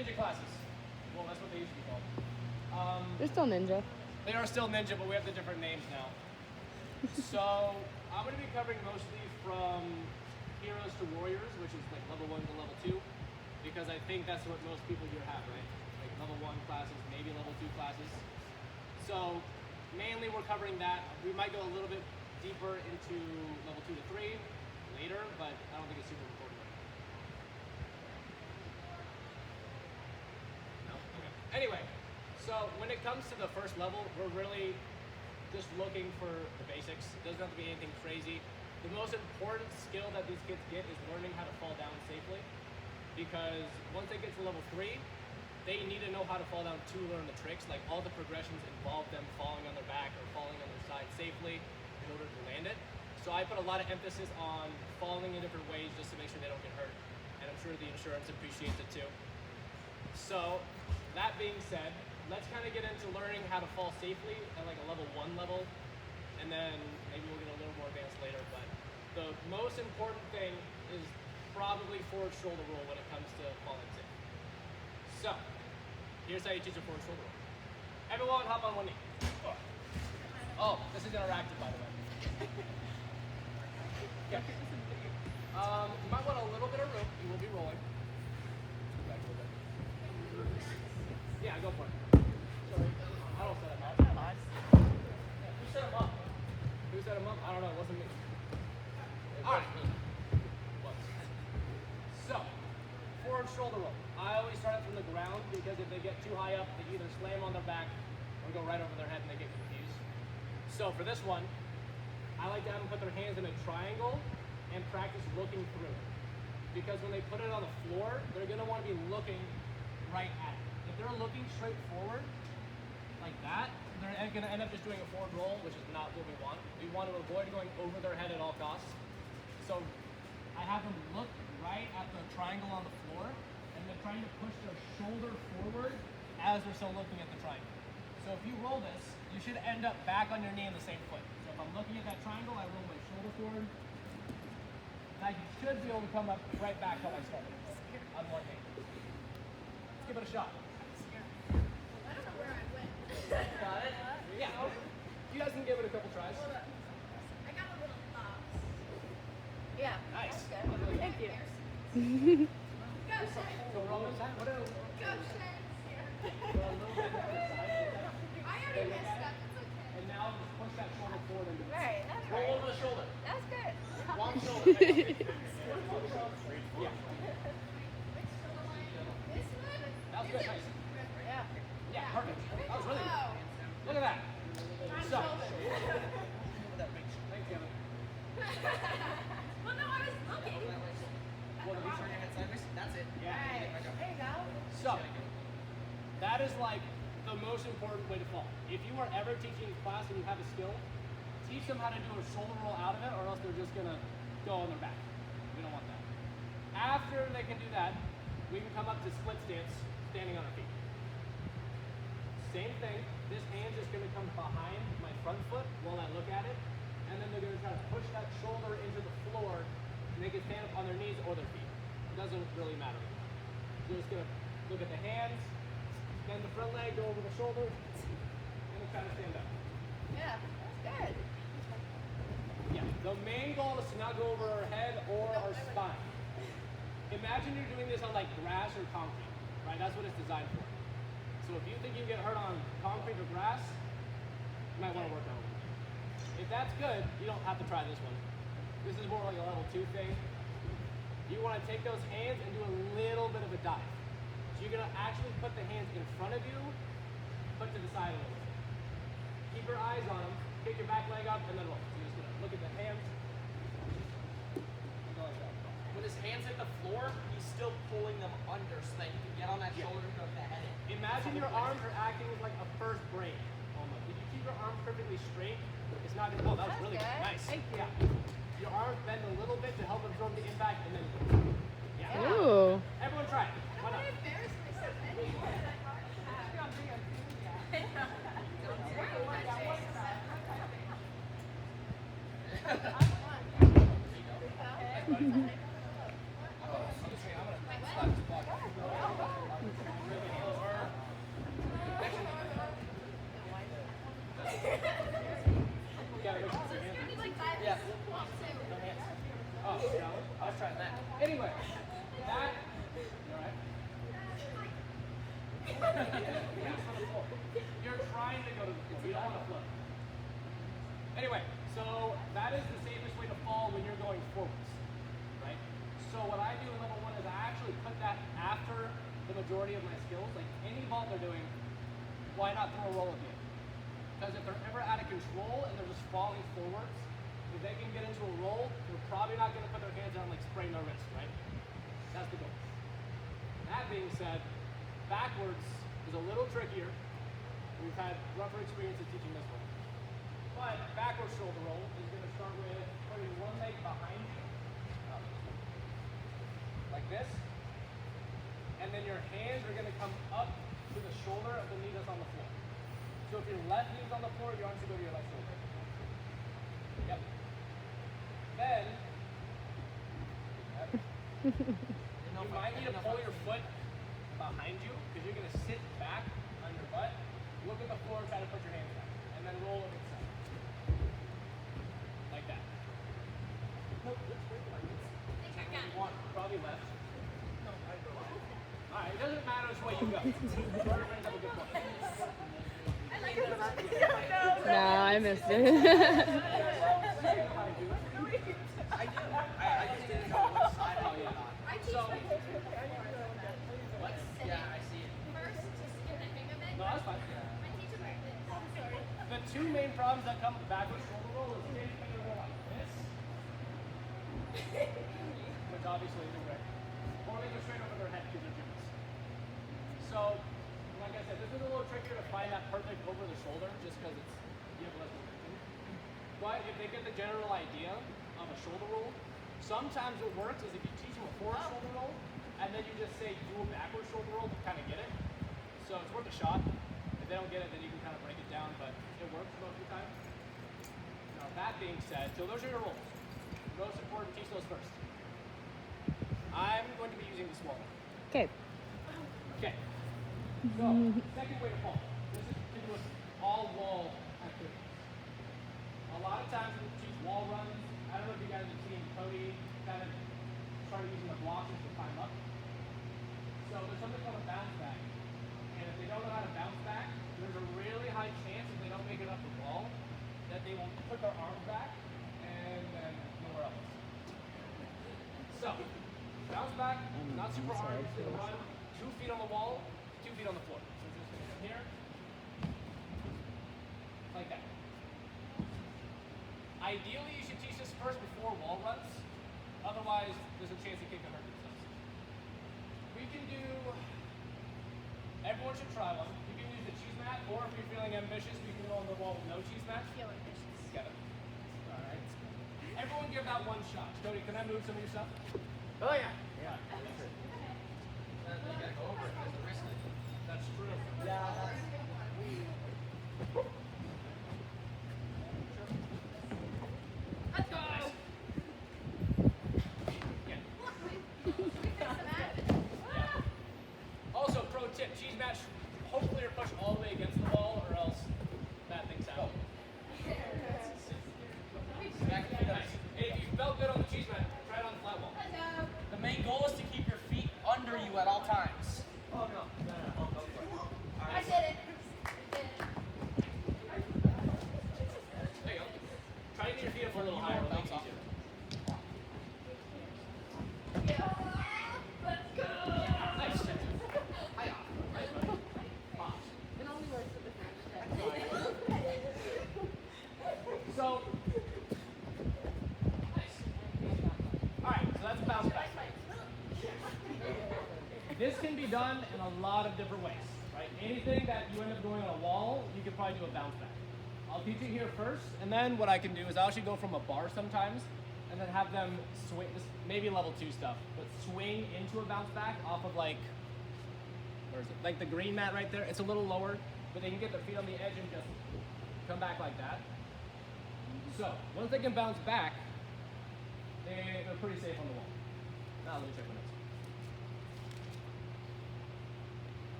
ninja classes. Well, that's what they used to be called. They're still ninja. They are still ninja, but we have the different names now. So I'm going to be covering mostly from heroes to warriors, which is like level 1 to level 2, because I think that's what most people here have, right? Like level 1 classes, maybe level 2 classes. So mainly we're covering that. We might go a little bit deeper into level 2 to 3 later, but I don't think it's super important. No? Okay. Anyway, so when it comes to the first level, we're really just looking for the basics. It doesn't have to be anything crazy. The most important skill that these kids get is learning how to fall down safely, because once they get to level 3, they need to know how to fall down to learn the tricks. Like all the progressions involve them falling on their back or falling on their side safely in order to land it. So I put a lot of emphasis on falling in different ways just to make sure they don't get hurt. And I'm sure the insurance appreciates it too. So that being said, let's kind of get into learning how to fall safely at like a level 1 level, and then maybe we'll get a little more advanced later. But the most important thing is probably forward shoulder roll when it comes to falling safe. So here's how you teach a forward shoulder roll. Everyone hop on one knee. Oh, this is interactive, by the way. Yeah. You might want a little bit of room. You will be rolling. Back a little bit. Yeah, go for it. Sorry. I don't set him up. Yeah, who set him up? Who set him up? I don't know. It wasn't me. Alright. So, forward shoulder roll. I always start it from the ground because if they get too high up, they either slam on their back or go right over their head and they get confused. So for this one, I like to have them put their hands in a triangle and practice looking through it. Because when they put it on the floor, they're going to want to be looking right at it. If they're looking straight forward, like that, they're going to end up just doing a forward roll, which is not what we want. We want to avoid going over their head at all costs. So I have them look right at the triangle on the floor, and they're trying to push their shoulder forward as they're still looking at the triangle. So if you roll this, you should end up back on your knee in the same foot. So if I'm looking at that triangle, I roll my shoulder forward. And I should be able to come up right back how I started on one hand. Let's give it a shot. I don't know where I went. Got it? Yeah. You guys can give it a couple tries. I got a little box. Yeah. Nice. That's good. Thank you. Go, Shen. So roll this time. What else? Go, Shen. Go a little bit on the side. I already messed up. It's okay. And now just push that shoulder forward into the Right, that's roll right. over the shoulder. That's good. One shoulder. Yeah. This one? That was good. Nice. Yeah. Yeah, perfect. That was really good. Oh. Look at that. Front So. shoulder. Thanks, Kevin. Well, no, I was looking. Well, did you turn your head sideways? That's it. Yeah. Right. There you go. So, that is like the most important way to fall. If you are ever teaching class and you have a skill, teach them how to do a shoulder roll out of it, or else they're just gonna go on their back. We don't want that. After they can do that, we can come up to split stance, standing on our feet. Same thing, this hand's just gonna come behind my front foot while I look at it, and then they're gonna try to push that shoulder into the floor, and they can stand up on their knees or their feet. It doesn't really matter. So just gonna look at the hands, bend the front leg, go over the shoulder, and then try to stand up. Yeah, that's good. Yeah, the main goal is to not go over our head or our spine. Imagine you're doing this on like grass or concrete, right? That's what it's designed for. So if you think you get hurt on concrete or grass, you might want to work on it. If that's good, you don't have to try this one. This is more like a level 2 thing. You want to take those hands and do a little bit of a dive. So you're going to actually put the hands in front of you, put to the side a little bit. Keep your eyes on them, kick your back leg up, and then roll. So you're just going to look at the hands. And go like that. When his hands hit the floor, he's still pulling them under so that he can get on that shoulder and go with the head in. Imagine your arms are acting like a first brain, almost. If you keep your arms perfectly straight, it's not gonna, oh, that was That's really good. good. Nice. Thank you. Yeah. Your arms bend a little bit to help absorb the impact, and then, yeah. Ooh. Everyone try it. I Why don't not? want to embarrass myself anymore. I'm gonna slap this block. Hands on the floor. You're trying to go to the floor. You don't want to flip. Anyway, so that is the safest way to fall when you're going forwards, right? So what I do in level 1 is I actually put that after the majority of my skills. Like any vault they're doing, why not throw a roll at the end? Because if they're ever out of control and they're just falling forwards, if they can get into a roll, they're probably not going to put their hands down and like sprain their wrist, right? That's the goal. That being said, backwards is a little trickier. We've had rougher experiences teaching this one. But backwards shoulder roll is going to start with putting one leg behind you, like this, and then your hands are going to come up to the shoulder of the knee that's on the floor. So if your left knee's on the floor, your arms should go to your left shoulder. Yep. Then, you might need to pull your foot behind you because you're going to sit back on your butt, look at the floor, try to put your hands back, and then roll it inside. Like that. Probably left. Alright, it doesn't matter which way you go. Your friends have a good point. Nah, I missed it. I do. I just didn't know what side I was on. I teach my kids with What? Yeah, I see it. first, just get the hang of it. No, that's fine. My teacher like this. I'm sorry. The two main problems that come with backwards shoulder roll is getting your roll like this, which obviously isn't great, or they go straight over their head because they're gymnasts. So, like I said, this is a little trickier to find that perfect over the shoulder just because it's you have less momentum. But if they get the general idea of a shoulder roll, sometimes what works is if you teach them a forward shoulder roll and then you just say do a backward shoulder roll to kind of get it. So it's worth a shot. If they don't get it, then you can kind of break it down, but it works most of the time. Now that being said, so those are your rolls. Most important, teach those first. I'm going to be using this wall. Okay. Okay. So, second way to fall. This is to do with all wall activities. A lot of times we teach wall runs. I don't know if you guys have seen Cody kind of start using the blocks to climb up. So there's something called a bounce back. And if they don't know how to bounce back, there's a really high chance if they don't make it up the wall that they will put their arms back and then nowhere else. So, bounce back, not super hard, just gonna run 2 feet on the wall, 2 feet on the floor. So just from here, like that. Ideally, you should teach this first before wall runs. Otherwise, there's a chance you can hurt themselves. We can do, everyone should try one. You can use the cheese mat, or if you're feeling ambitious, we can go on the wall with no cheese mat. Feel ambitious. Together. Alright. Everyone give that one shot. Cody, can I move some of your stuff? Oh yeah. Yeah. Then you gotta go over it because the wrist is. That's true. Yeah, that's Let's go. Yeah. We fixed the mat. Also, pro tip, cheese mat, hopefully you're pushed all the way against the wall or else bad things happen. Nice. Hey, if you felt good on the cheese mat, try it on the flat wall. Let's go. The main goal is to keep your feet under you at all times. Oh, no. I did it. There you go. Try to get your feet up a little higher. It'll make it easier. Let's go. Nice. Hiya. Nice, buddy. Pause. It only works with the So, nice. Alright, so that's bounce back. This can be done in a lot of different ways, right? Anything that you end up doing on a wall, you could probably do a bounce back. I'll teach it here first, and then what I can do is I'll actually go from a bar sometimes, and then have them swing, this maybe level 2 stuff, but swing into a bounce back off of like, where is it? Like the green mat right there. It's a little lower, but they can get their feet on the edge and just come back like that. So, once they can bounce back, they're pretty safe on the wall. Now let me check my notes.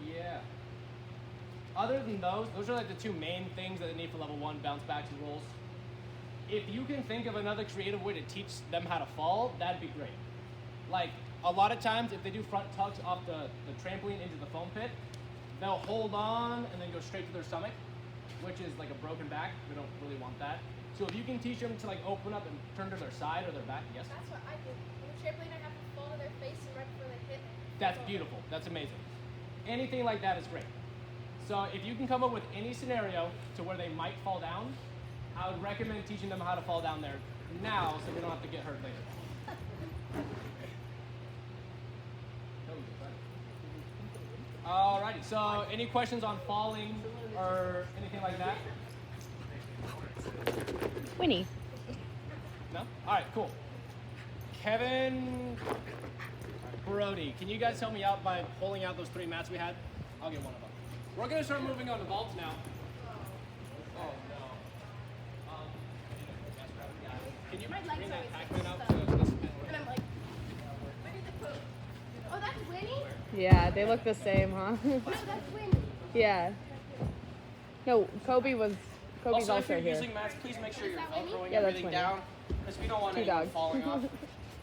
Yeah. Other than those are like the 2 main things that they need for level 1, bounce backs and rolls. If you can think of another creative way to teach them how to fall, that'd be great. like a lot of times if they do front tugs off the trampoline into the foam pit, they'll hold on and then go straight to their stomach, which is like a broken back. We don't really want that. So if you can teach them to like open up and turn to their side or their back, yes? That's what I do. On the trampoline, I have to fall to their face and right before they hit. That's beautiful. That's amazing. Anything like that is great. So if you can come up with any scenario to where they might fall down, I would recommend teaching them how to fall down there now so they don't have to get hurt later. Alrighty, so any questions on falling or anything like that? Winnie. No? Alright, cool. Kevin, Brody, can you guys help me out by pulling out those 3 mats we had? I'll get one of them. We're going to start moving on to vaults now. Oh no. Can you bring that Pac-Man out to this? And I'm like, where did the poop? Oh, that's Winnie? Yeah, they look the same, huh? No, that's Winnie. Yeah. No, Kobe's Also, also if you're here. using mats, please make sure you're that Winnie? velcroing Yeah, that's everything Winnie. down, because we don't want Two anyone dogs. falling off.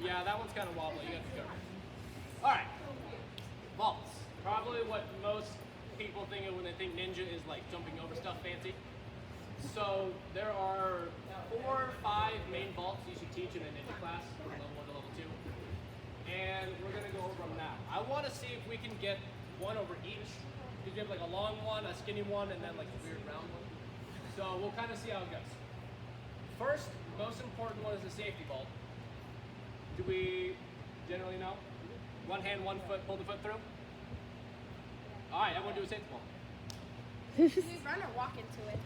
Yeah, that one's kind of wobbly. You got to be careful. All right. Vaults. Probably what most people think of when they think ninja is like jumping over stuff fancy. So there are 4 or 5 main vaults you should teach in a ninja class from level 1 to level 2. And we're going to go over them now. I want to see if we can get one over each. Because we have like a long one, a skinny one, and then like a weird round one. So we'll kind of see how it goes. First, most important one is the safety vault. Do we generally know? One hand, one foot, pull the foot through? All right, everyone do a safety vault. Do we run or walk into it?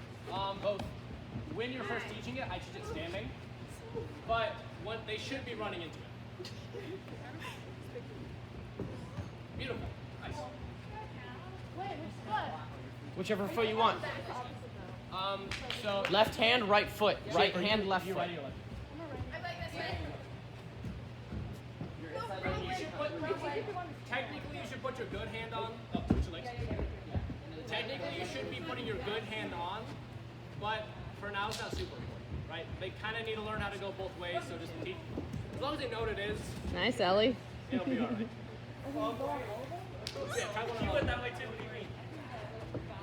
Both. When you're first teaching it, I teach it standing. But they should be running into it. Beautiful. Nice. Wait, which foot? Whichever foot you want. So Left hand, right foot. Right Are you- hand, left you foot. right or left? I like this way. Technically, you should put your good hand on. Oh, switch your legs. Technically, you should be putting your good hand on, but for now, it's not super important, right? They kind of need to learn how to go both ways, so just teach. As long as they know what it is, Nice, Ellie. it'll be all right. Yeah, try one on all. that way too. What do you mean?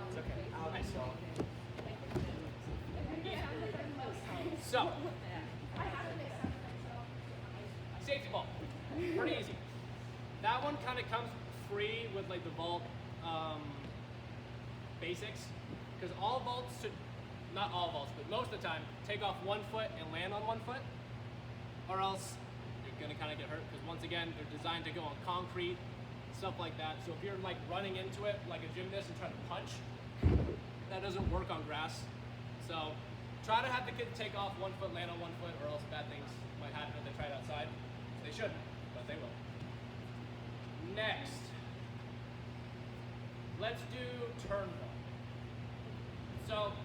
It's okay. Nice. So, safety vault, pretty easy. That one kind of comes free with like the vault basics, because all vaults should, not all vaults, but most of the time, take off 1 foot and land on 1 foot, or else you're gonna kind of get hurt, because once again, they're designed to go on concrete, stuff like that. So if you're like running into it like a gymnast and trying to punch, that doesn't work on grass. So try to have the kids take off 1 foot, land on 1 foot, or else bad things might happen if they try it outside. They shouldn't, but they will. Next, let's do turn vault. So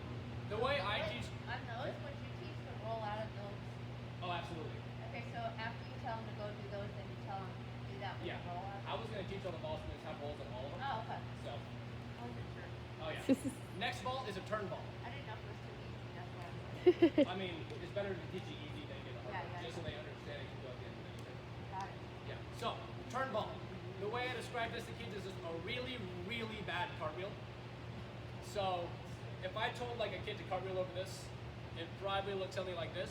the way I teach, On those, would you teach to roll out of those? oh absolutely, Okay, so after you tell them to go do those, then you tell them to do that when yeah. you roll out? I was gonna teach all the vaults and just have holes in all of them. Oh, okay. So, I wasn't sure. oh yeah. Next vault is a turn vault. I didn't know if it was too easy, that's why I was I mean, it's better to teach it easy than get it hard, Yeah, just so they understand it can go again and anything. got it. Yeah. So, turn vault. The way I describe this to kids is just a really, really bad cartwheel. So, if I told like a kid to cartwheel over this, it probably looks something like this,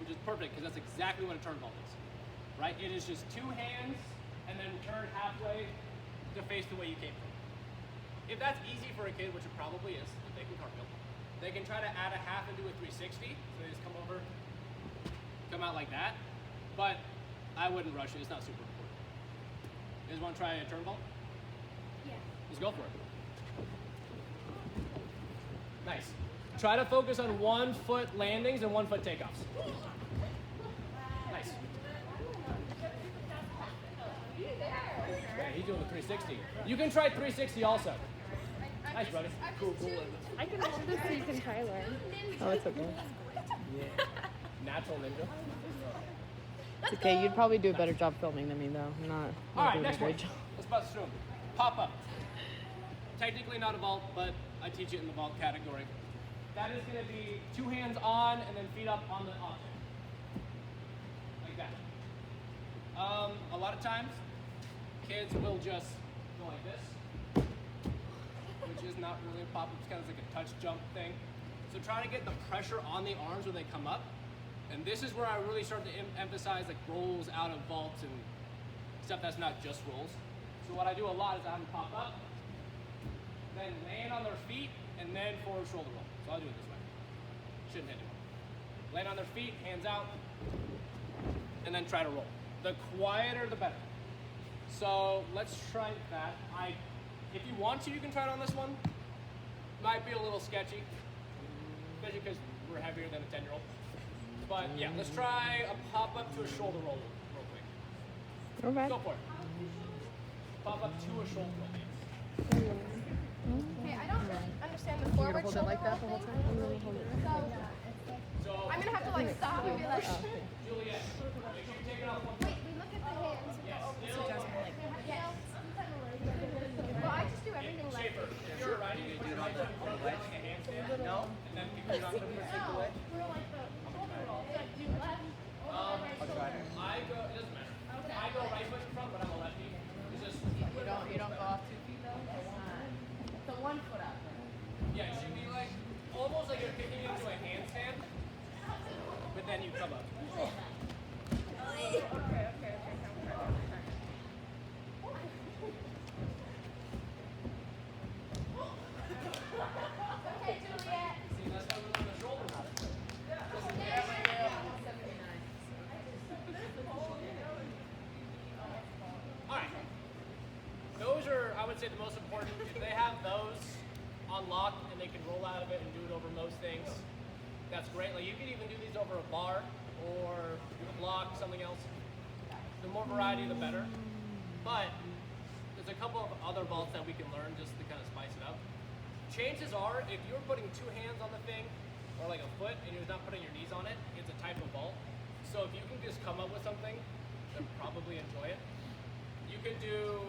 which is perfect because that's exactly what a turn vault is, right? It is just 2 hands and then turn halfway to face the way you came from. If that's easy for a kid, which it probably is, if they can cartwheel, they can try to add a half and do a 360. So they just come over, come out like that. But I wouldn't rush it. It's not super important. You guys want to try a turn vault? Yeah. Let's go for it. Nice. Try to focus on 1 foot landings and 1 foot takeoffs. Nice. Yeah, he's doing the 360. You can try 360 also. Nice, buddy. Cool. I can hold this so you can try learn. Oh, it's okay. Natural ninja. It's okay. You'd probably do a better job filming than me, though. I'm not All right, doing next a one. great job. Let's bust through them. Pop up. Technically not a vault, but I teach it in the vault category. That is going to be 2 hands on and then feet up on the object. Like that. A lot of times, kids will just go like this, which is not really a pop-up, it's kind of like a touch jump thing. So try to get the pressure on the arms when they come up. And this is where I really start to emphasize like rolls out of vaults and stuff that's not just rolls. So what I do a lot is I have them pop up, then land on their feet, and then forward shoulder roll. So I'll do it this way. Shouldn't hit anyone. Land on their feet, hands out, and then try to roll. The quieter, the better. So let's try that. If you want to, you can try it on this one. Might be a little sketchy, especially because we're heavier than a 10-year-old. But yeah, let's try a pop up to a shoulder roll real quick. Okay. Go for it. Pop up to a shoulder roll. Okay, I don't understand the You're forward gonna hold it shoulder like that the roll whole thing. time? I'm gonna hold it. So I'm gonna have to like stop and be like, Oh, okay. Juliet, make sure you take it off one wait, we look at the hands. Yes, Yes. still. Well, I just do everything left. Shaper. If you're riding, you do it on the wedge, like a handstand. No. And then people are not going to take the wedge. We're like the shoulder roll. So I do left. I'll try it. I go, it doesn't matter. I go right foot in front, but I'm a lefty. It's just, You don't go off 2 feet though? So 1 foot up. yeah, it should be like, almost like you're kicking into a handstand, but then you come up. Okay, Juliet. See, that's why we're on the shoulder. Alright. Those are, I would say, the most important. If they have those unlocked and they can roll out of it and do it over most things, that's great. Like you could even do these over a bar or a block, something else. The more variety, the better. But there's a couple of other vaults that we can learn just to kind of spice it up. Chances are, if you're putting 2 hands on the thing, or like a foot, and you're not putting your knees on it, it's a type of vault. So if you can just come up with something, they'll probably enjoy it. You could do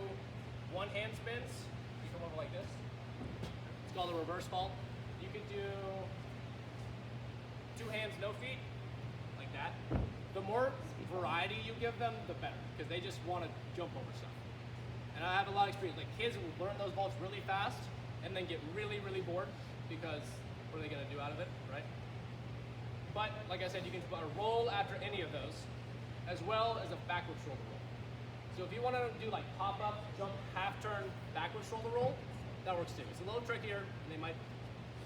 1 hand spins. You come over like this. It's called a reverse vault. You could do 2 hands, no feet, like that. The more variety you give them, the better, because they just want to jump over stuff. And I have a lot of experience. Like kids will learn those vaults really fast, and then get really, really bored because what are they going to do out of it, right? But like I said, you can roll after any of those, as well as a backward shoulder roll. So if you want to do like pop up, jump, half turn, backward shoulder roll, that works too. It's a little trickier, and they might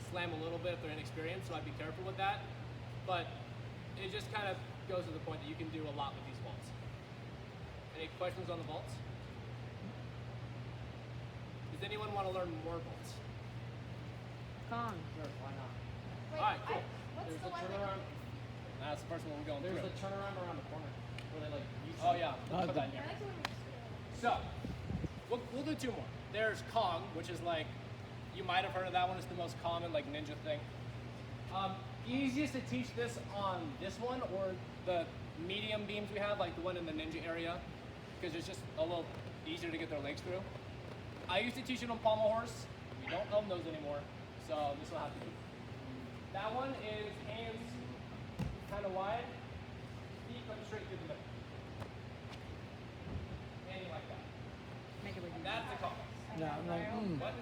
slam a little bit if they're inexperienced, so I'd be careful with that. But it just kind of goes to the point that you can do a lot with these vaults. Any questions on the vaults? Does anyone want to learn more vaults? Kong. Sure, why not? Wait, Alright, cool. what's There's the the one that turnaround. That's the first one we're going There's through. the turnaround around the corner where they like. Oh yeah, let's put that in I here. like the one you're So, we'll do 2 more. There's Kong, which is like, you might have heard of that one. It's the most common like ninja thing. Easiest to teach this on this one or the medium beams we have, like the one in the ninja area, because it's just a little easier to get their legs through. I used to teach it on pommel horse. We don't own those anymore, so this will have to be. That one is hands kind of wide, feet come straight through the middle. Handing like that. Make it like you. That's the Kong. Yeah, I'm like, What?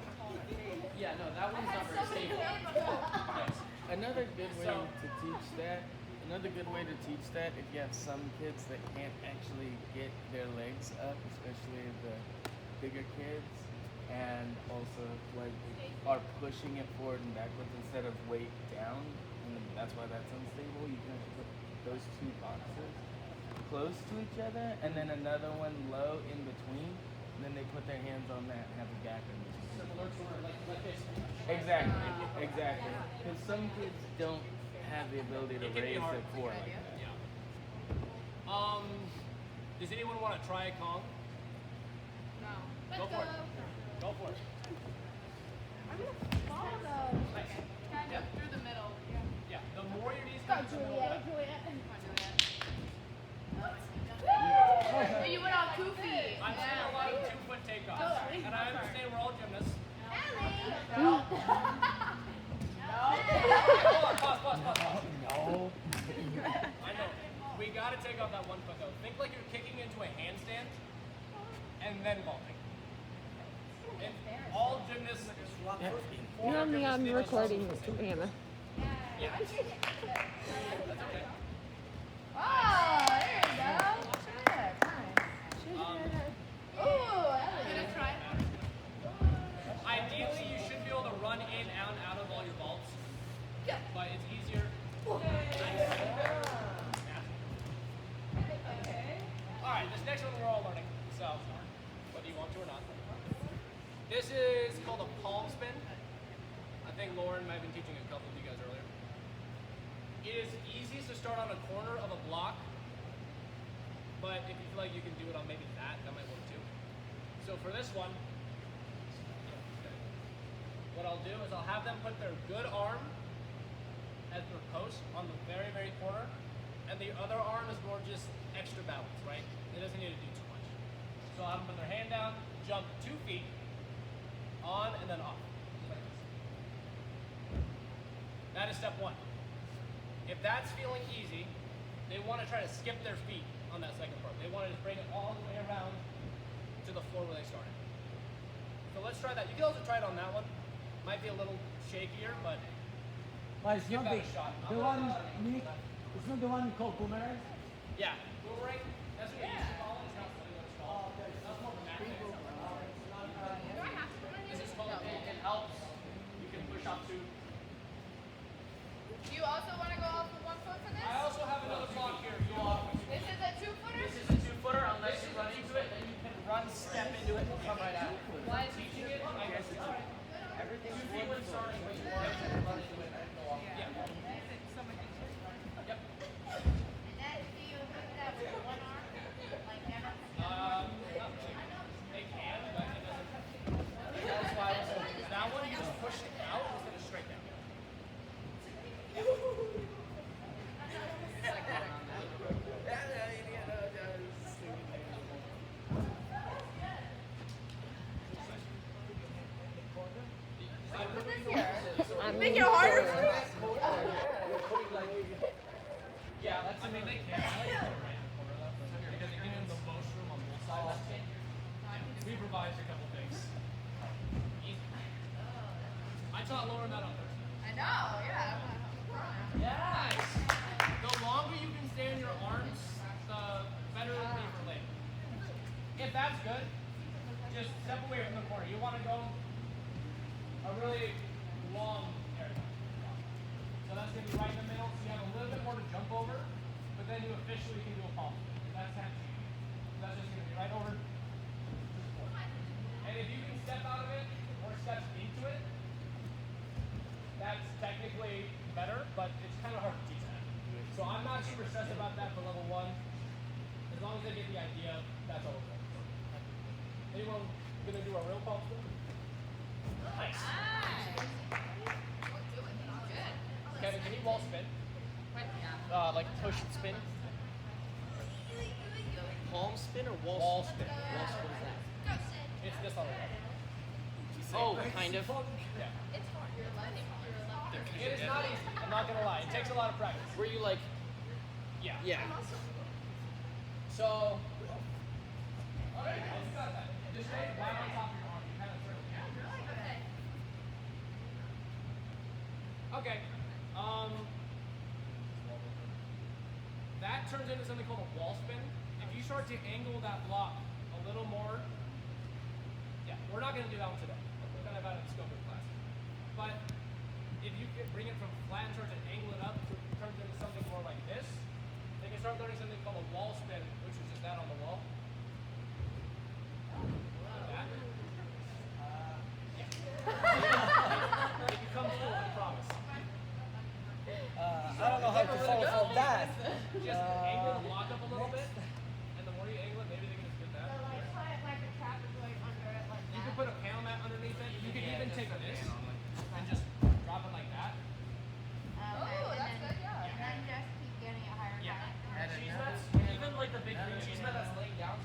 Yeah, no, that one's not very stable. Yes. Another good way So- to teach that, if you have some kids that can't actually get their legs up, especially the bigger kids, and also like are pushing it forward and backwards instead of weight down, and that's why that's unstable. You can put those 2 boxes close to each other, and then another one low in between, and then they put their hands on that and have a gap in between. Similar to like this. Exactly. Because some kids don't have the ability to It can be raise hard. their core like that. Yeah. Does anyone want to try Kong? No. Go for it. Go for it. I'm gonna fall though. Nice. Kind of through the middle. Yeah. Yeah. The more your knees Go, come to the middle, Juliet. the Juliet. Come on, Juliet. No, you went on 2 feet. I'm seeing a lot of 2-foot takeoffs, and I understand we're all gymnasts. Allie. Hold on, pause. No. I know. We gotta take off that one foot though. Think like you're kicking into a handstand and then vaulting. And all gymnasts. You know me, I'm recording Savannah. Yeah. That's okay. Oh, there you go. Good. Nice. Ooh, Gonna try. Ideally, you should be able to run in and out of all your vaults, but it's easier. All right, this next one we're all learning, so whether you want to or not. This is called a palm spin. I think Lauren might have been teaching a couple of you guys earlier. It is easiest to start on a corner of a block, but if you feel like you can do it on maybe that might work too. So for this one, what I'll do is I'll have them put their good arm as their post on the very, very corner, and the other arm is more just extra balance, right? It doesn't need to do too much. So I'll have them put their hand down, jump 2 feet, on and then off. Like this. That is step 1. If that's feeling easy, they want to try to skip their feet on that second part. They want to just bring it all the way around to the floor where they started. So let's try that. You can also try it on that one. Might be a little shakier, but But it's give not that the, a shot. the one, Nick, it's not the one called boomerang? Yeah, boomerang. That's what you used to call it. It's not really what it's called. That's more of a mat thing. This is called. It helps. You can push up to. Do you also want to go off with 1 foot for this? I also have another block here. If you want. This is a 2-footer? This is a 2-footer unless you run into it, then you can run, step into it, and come right out. Why is Teaching it, I guess it's alright. 2 feet when starting, but you want to run into it and go off. Yeah. Yep. And that, do you hook that with one arm? Like never? Not really. They can, but it doesn't. That's why I was saying that one you just push it out instead of straight down. Make it harder. Yeah, that's. I mean, they can. I like to put it right in the corner though, because it gives them the most room on both sides. We improvised a couple things. Easy. I taught Lauren that on Thursday. I know, yeah. Yes. The longer you can stay on your arms, the better it'll be for later. If that's good, just step away from the corner. You want to go a really long area. So that's going to be right in the middle. So you have a little bit more to jump over, but then you officially can do a palm. That's kind of cheating. So that's just going to be right over to the floor. And if you can step out of it or step into it, that's technically better, but it's kind of hard to teach that. So I'm not super stressed about that for level 1. As long as they get the idea, that's all we're doing. Anyone gonna do a real palm spin? Nice. Kevin, can you wall spin? Like push and spin? Palm spin or Wall spin. Wall spin is that? It's this on the left. Oh, kind of. Yeah. It's hard. You're letting. It is not easy. I'm not gonna lie. It takes a lot of practice. Were you like, Yeah. yeah. So. Okay, you got that. Just stay right on top of your arm. You kind of circle. Okay. That turns into something called a wall spin. If you start to angle that block a little more, yeah, we're not going to do that one today. We're kind of out of the scope of the class. But if you could bring it from flat and start to angle it up, so it turns into something more like this, then you start learning something called a wall spin, which is just that on the wall. Like that. Yeah. It becomes cool, I promise. I don't know how to follow that. Just angle the block up a little bit, and the more you angle it, maybe they can just get that. Like put it like a trapezoid under it like You that. can put a panel mat underneath it. You can even take this and just drop it like that. Oh, that's good, yeah. And then just keep getting it higher and Yeah. higher. Cheese nuts, even like the big green cheese nut that's laying down,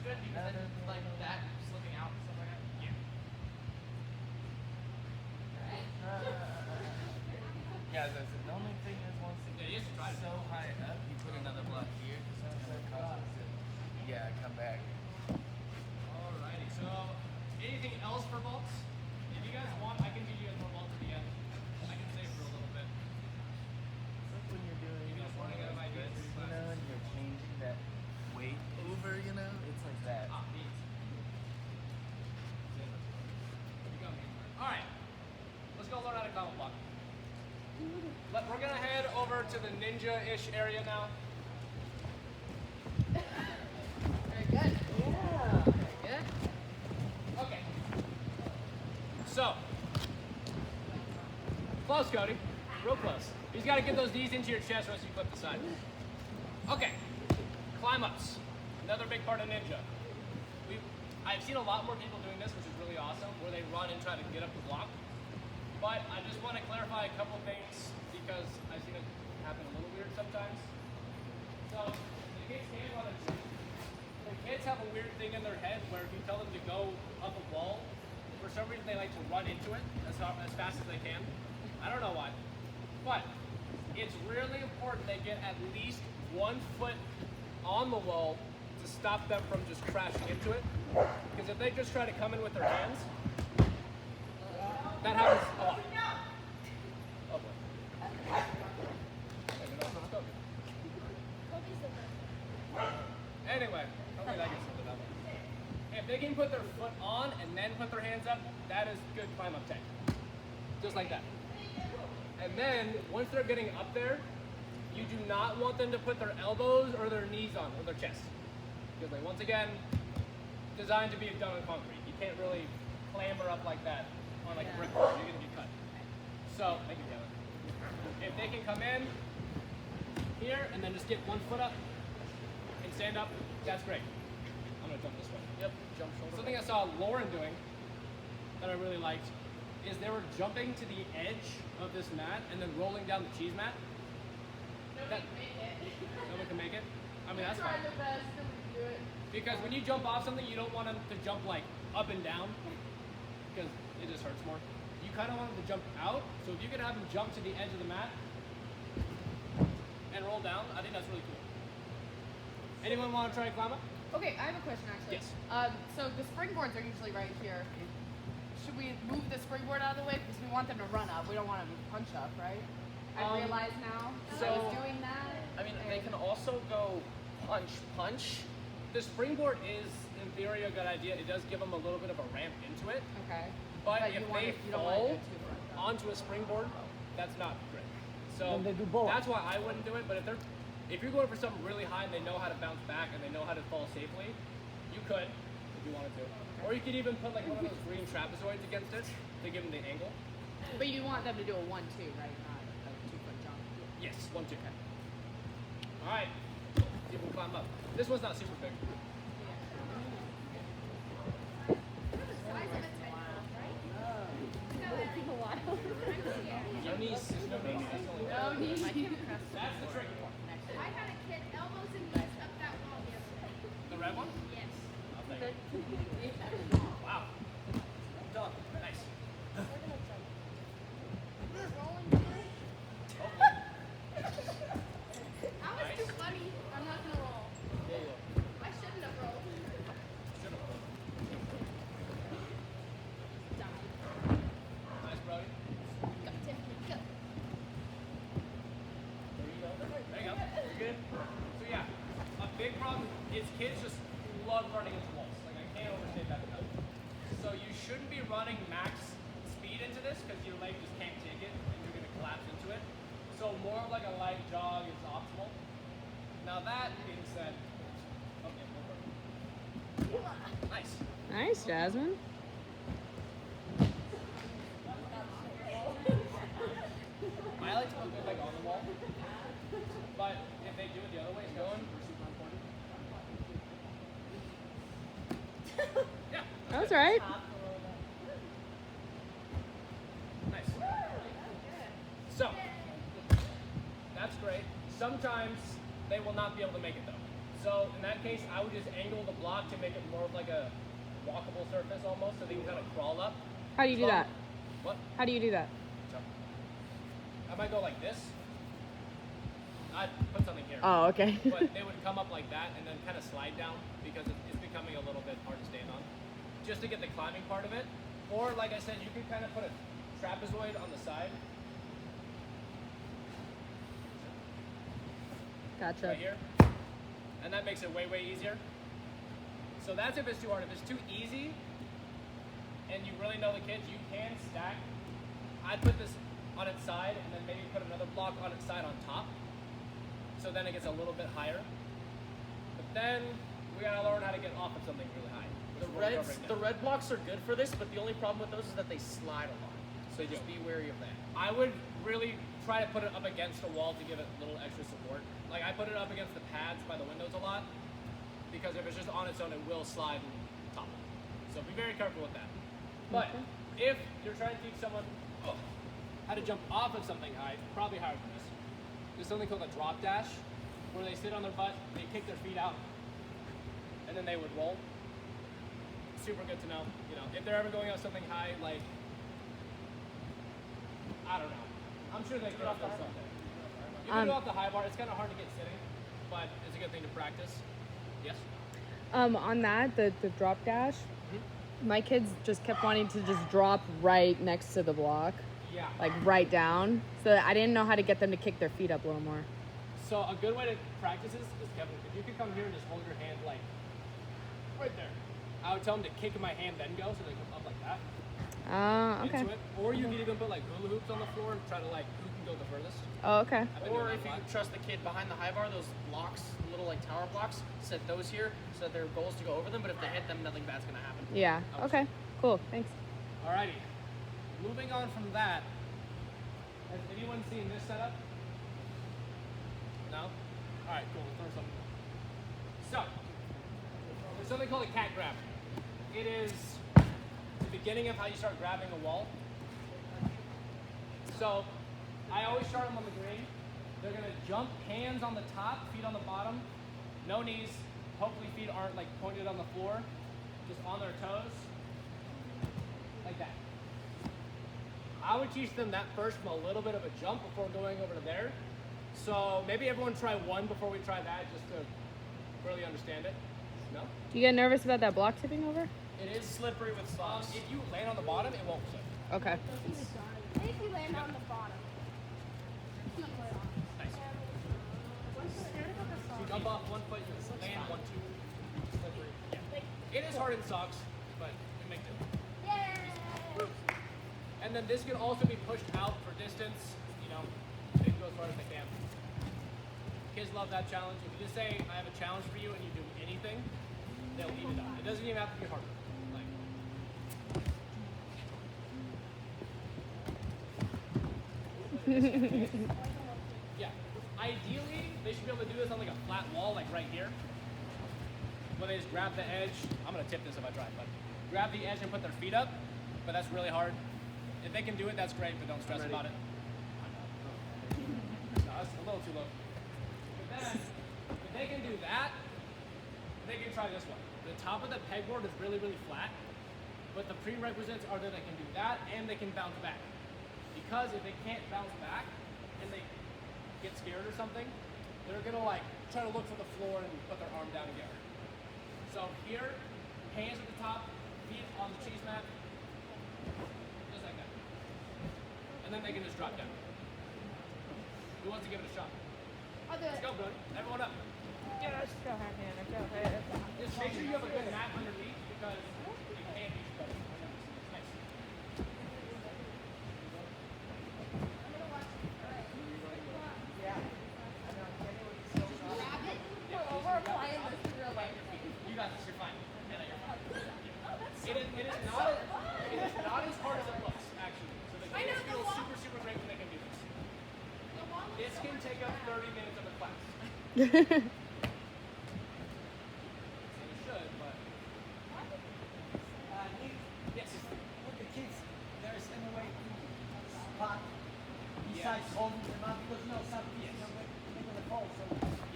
we're gonna head over to the ninja-ish area now. Very good. Yeah. Very good. Okay. So, close, Cody. Real close. You just gotta get those knees into your chest once you flip the side. Okay. Climb ups. Another big part of ninja. I've seen a lot more people doing this, which is really awesome, where they run and try to get up the block. But I just want to clarify a couple things because I've seen it happen a little weird sometimes. So, the kids can run a tree. The kids have a weird thing in their head where if you tell them to go up a wall, for some reason they like to run into it as fast as they can. I don't know why. But it's really important they get at least 1 foot on the wall to stop them from just crashing into it. Because if they just try to come in with their hands, that happens a lot. Oh boy. Anyway, hopefully that gets something up. If they can put their foot on and then put their hands up, that is good climb up tech. Just like that. And then, once they're getting up there, you do not want them to put their elbows or their knees on, or their chest. Because like, once again, designed to be done on concrete. You can't really clamber up like that on like a brick wall. You're gonna get cut. So, thank you, Kevin. If they can come in here and then just get 1 foot up and stand up, that's great. I'm gonna jump this way. Yep, jump shoulder. Something I saw Lauren doing that I really liked is they were jumping to the edge of this mat and then rolling down the cheese mat. Nobody can make it. I mean, that's fine. Because when you jump off something, you don't want them to jump like up and down because it just hurts more. You kind of want them to jump out. So if you could have them jump to the edge of the mat and roll down, I think that's really cool. Anyone want to try to climb up? Okay, I have a question actually. Yes. So the springboards are usually right here. Should we move the springboard out of the way because we want them to run up? We don't want them to punch up, right? I realize now that I was doing that. I mean, they can also go punch. The springboard is, in theory, a good idea. It does give them a little bit of a ramp into it. Okay. But you if want they it- you don't want fall it to run up. onto a springboard, that's not great. So Then they do both. that's why I wouldn't do it. But if you're going for something really high and they know how to bounce back and they know how to fall safely, you could, if you wanted to. Or you could even put like one of those green trapezoids against it to give them the angle. But you want them to do a 1-2, right? Not a 2-foot jump. Yes, 1, 2. All right, see if we can climb up. This one's not super big. No knees. No knees. No need. That's the tricky part. I had a kid elbows and knees up that wall yesterday. The red one? Yes. I'll take it. Wow. Done. Nice. That was too funny. I'm not gonna roll. I shouldn't have rolled. Nice, Brody. Go, Tiffany, go. There you go. You're good. So yeah, a big problem is kids just love running into walls. Like I can't overstate that enough. So you shouldn't be running max speed into this because your leg just can't take it and you're gonna collapse into it. So more of like a light jog is optimal. Now that being said, okay, go for it. Nice. Nice, Jasmine. I like to put my leg on the wall, but if they do it the other way, it's going, we're super important. Yeah. That's right. Nice. So, that's great. Sometimes they will not be able to make it though. So in that case, I would just angle the block to make it more of like a walkable surface almost, so they can kind of crawl up. How do you do that? What? How do you do that? So, I might go like this. I'd put something here. Oh, okay. But they would come up like that and then kind of slide down because it's becoming a little bit hard to stand on. Just to get the climbing part of it. Or like I said, you could kind of put a trapezoid on the side. Gotcha. Right here. And that makes it way, way easier. So that's if it's too hard. If it's too easy and you really know the kids, you can stack. I'd put this on its side, and then maybe put another block on its side on top. So then it gets a little bit higher. But then we gotta learn how to get off of something really high. The red blocks are good for this, but the only problem with those is that they slide a lot. So just be wary of that. I would really try to put it up against a wall to give it a little extra support. Like I put it up against the pads by the windows a lot, because if it's just on its own, it will slide and topple. So be very careful with that. But if you're trying to teach someone how to jump off of something high, probably higher than this. There's something called a drop dash, where they sit on their butt, they kick their feet out, and then they would roll. Super good to know. You know, if they're ever going off something high, like I don't know. I'm sure they could have done something. You can do off the high bar. It's kind of hard to get sitting, but it's a good thing to practice. Yes. On that, the drop dash, my kids just kept wanting to just drop right next to the block, Yeah. like right down. So I didn't know how to get them to kick their feet up a little more. So a good way to practice this is, Kevin, if you could come here and just hold your hand like right there. I would tell them to kick in my hand, then go, so they come up like that Okay. into it. Or you can even put like hula hoops on the floor and try to like who can go the furthest. Oh, okay. I've been Or doing if that you a lot. trust the kid behind the high bar, those blocks, little like tower blocks, set those here so that their goal is to go over them, but if they hit them, nothing bad's gonna happen. Yeah. Okay. Cool. Thanks. Alrighty. Moving on from that, has anyone seen this setup? No? Alright, cool. Let's throw something. So, there's something called a cat grab. It is the beginning of how you start grabbing a wall. So, I always start them on the green. They're gonna jump, hands on the top, feet on the bottom, no knees. Hopefully feet aren't like pointed on the floor, just on their toes, like that. I would teach them that first from a little bit of a jump before going over to there. So maybe everyone try one before we try that, just to really understand it. No? Do you get nervous about that block tipping over? It is slippery with socks. If you land on the bottom, it won't flip. Okay. If you land on the bottom. Nice. You jump off one foot, you land one, two. Slippery. Yeah. It is hard in socks, but we make it. Yay! And then this can also be pushed out for distance. You know, they can go as far as they can. Kids love that challenge. If you just say, I have a challenge for you, and you do anything, they'll eat it up. It doesn't even have to be hard. Like, yeah. Ideally, they should be able to do this on like a flat wall, like right here. Where they just grab the edge. I'm gonna tip this if I try, but grab the edge and put their feet up. But that's really hard. If they can do it, that's great, but don't stress about it. No, that's a little too low. But then, if they can do that, they can try this one. The top of the pegboard is really, really flat, but the prerequisites are that they can do that and they can bounce back. Because if they can't bounce back and they get scared or something, they're gonna like try to look for the floor and put their arm down and get hurt. So here, hands at the top, feet on the cheese mat, just like that. And then they can just drop down. Who wants to give it a shot? I'll do Let's it. go, Brody. Everyone up. Yes, go ahead, Hannah. Go ahead. Just make sure you have a good mat underneath because you can't reach better. Nice. We're applying this in real life. You got this. You're fine. Hannah, you're fine. It is not as hard as it looks, actually. So the kids feel super, super great when they can do this. This can take up 30 minutes of a class. So you should, but Nick, yes. with the kids, there's any way to spot besides holding them up because you know some kids are making the fall. So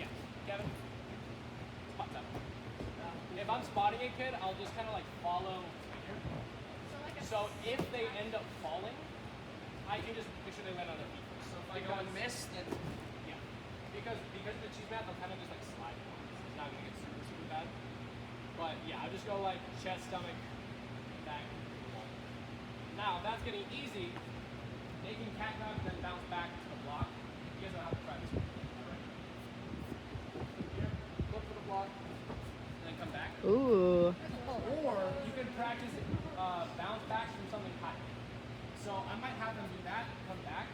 Yeah. Kevin? Spot that. If I'm spotting a kid, I'll just kind of like follow here. So if they end up falling, I can just make sure they land on their feet. So if I go and miss, then Yeah. Because of the cheese mat, they'll kind of just like slide. It's not gonna get super, super bad. But yeah, I just go like chest, stomach, back. Now, if that's getting easy, they can cat grab and then bounce back to the block. You guys know how to try this one. Alright. Here, look for the block, and then come back. Ooh. Or you can practice bounce backs from something high. So I might have them do that, come back,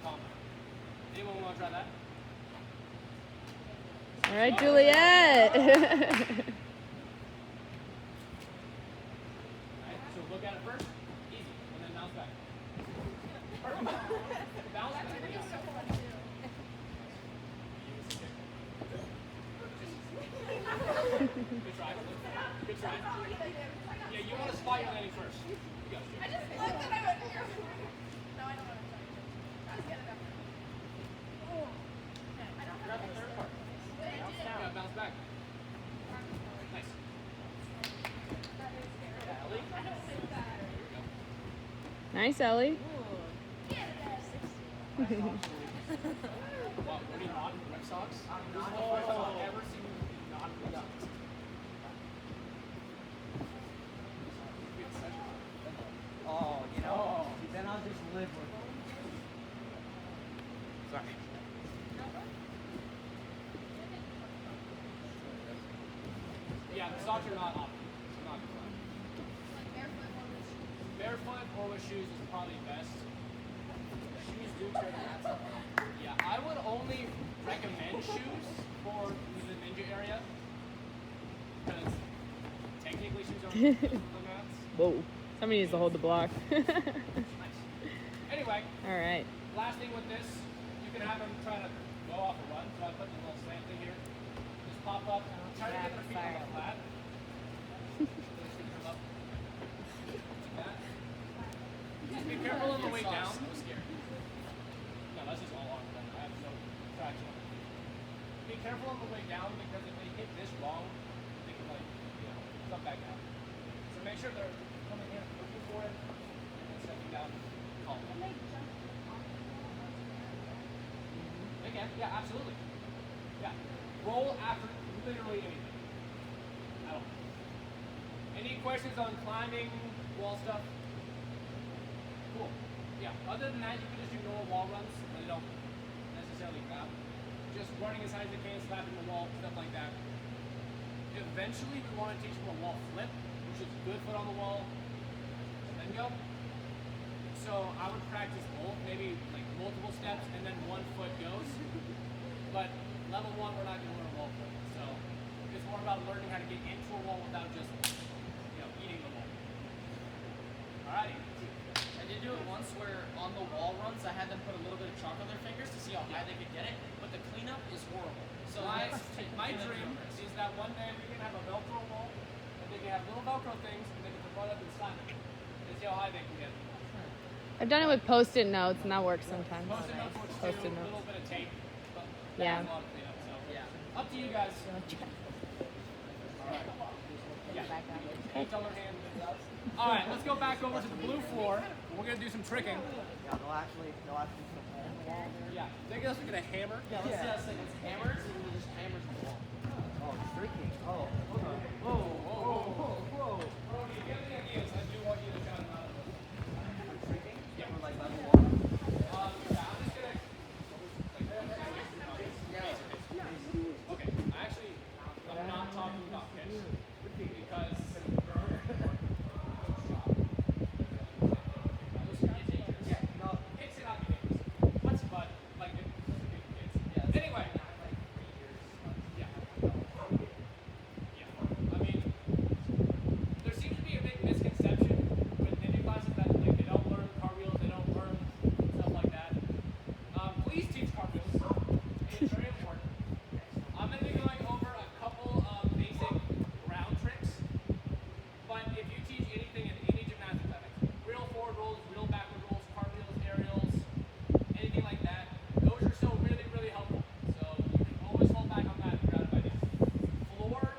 combo. Anyone want to try that? All right, Juliet. Alright, so look at it first. Easy. And then bounce back. Perfect. Bounce back. Good try. Good try. Yeah, you want to spot your landing first. You go. I just looked and I went here. No, I don't want to try it. I was getting up. Oh. I don't Grab the third part. Yeah, bounce back. Nice. Yeah, Ellie. I don't think that. Nice, Ellie. What are you not in Red Sox? This is the first time I've ever seen you not in Red Sox. Oh, you know, then I'll just live with it. Sorry. Yeah, the socks are not optimal. It's not good. Barefoot or with shoes is probably best. Shoes do turn that stuff. Yeah, I would only recommend shoes for the ninja area. Because technically shoes aren't used for the mats. Whoa. Somebody needs to hold the block. Nice. Anyway, All right. last thing with this, you can have them try to go off a run. So I put the little slant thing here. Just pop up and try to get their feet on the flat. Really shoot them up. Like that. Just be careful on the way down. So scared. No, that's just all arm then. I have no traction. Be careful on the way down because if they hit this wrong, they can come back down. So make sure they're coming in, looking for it, and then stepping down. Calm. They can, yeah, absolutely. Yeah. Roll after literally anything. At all. Any questions on climbing, wall stuff? Cool. Yeah. Other than that, you can just do normal wall runs, but they don't necessarily grab. Just running as high as you can, slapping the wall, stuff like that. Eventually, we want to teach them a wall flip, which is good foot on the wall, and then go. So I would practice both, maybe like multiple steps, and then one foot goes. But level 1, we're not going to learn wall flip. So it's more about learning how to get into a wall without just, eating the wall. Alrighty. I did do it once where on the wall runs I had them put a little bit of chalk on their fingers to see how high they could get it, but the cleanup is horrible. So my dream is that one day we can have a Velcro wall, and they can have little Velcro things, and they can run up and slam it, and see how high they can get. I've done it with Post-it notes, and that works sometimes. Post-it notes works too, Post-it a little notes. bit of tape, but Yeah. that's a lot of cleanup. So Yeah. up to you guys. Yeah. Each on their hand. All right, let's go back over to the blue floor. We're gonna do some tricking. Yeah, they'll actually put a hole in the wall there. Yeah. They guess we're gonna hammer. Yeah, let's see how it's like it's hammers and we'll just hammers on the wall. Oh, streaking. Oh, hold on. Whoa, whoa, whoa, whoa. Brody, if you have any ideas, I do want you to shout them out. Streaking? Yeah. Or like level 1? Yeah, I'm just gonna. Okay, I'm not talking about pitch because. Yeah, no. Pitch should not be dangerous. What's but like it's anyway. Yeah. Yeah. I mean, there seems to be a big misconception with ninja classes that like they don't learn cartwheels, they don't learn stuff like that. Please teach cartwheels. It's very important. I'm going to be going over a couple of basic ground tricks, but if you teach anything in any gymnastics clinic, real forward rolls, real backward rolls, cartwheels, aerials, anything like that, those are still really, really helpful. So you can always fall back on that if you're out of ideas. Floor,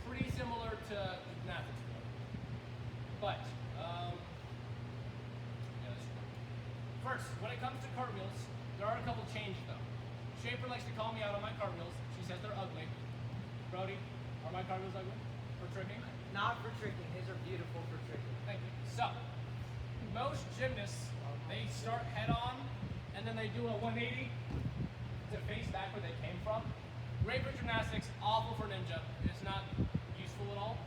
pretty similar to gymnastics floor. But, first, when it comes to cartwheels, there are a couple changes though. Schaefer likes to call me out on my cartwheels. She says they're ugly. Brody, are my cartwheels ugly for tricking? Not for tricking. His are beautiful for tricking. Thank you. So, most gymnasts, they start head on, and then they do a 180 to face back where they came from. Great for gymnastics, awful for ninja. It's not useful at all.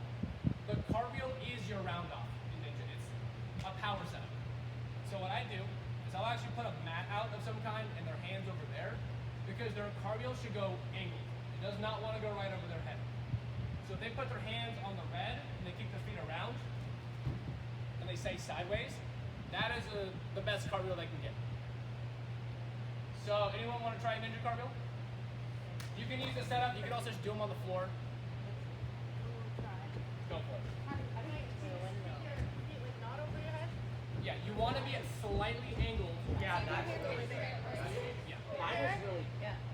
The cartwheel is your round off in ninja. It's a power setup. So what I do is I'll actually put a mat out of some kind and their hands over there, because their cartwheel should go angled. It does not want to go right over their head. So if they put their hands on the red and they keep their feet around, and they say sideways, that is the best cartwheel they can get. So anyone want to try a ninja cartwheel? You can use the setup. You can also just do them on the floor. Go for it. Yeah, you want to be at slightly angled. Yeah, that's really good. Yeah. Mine is really,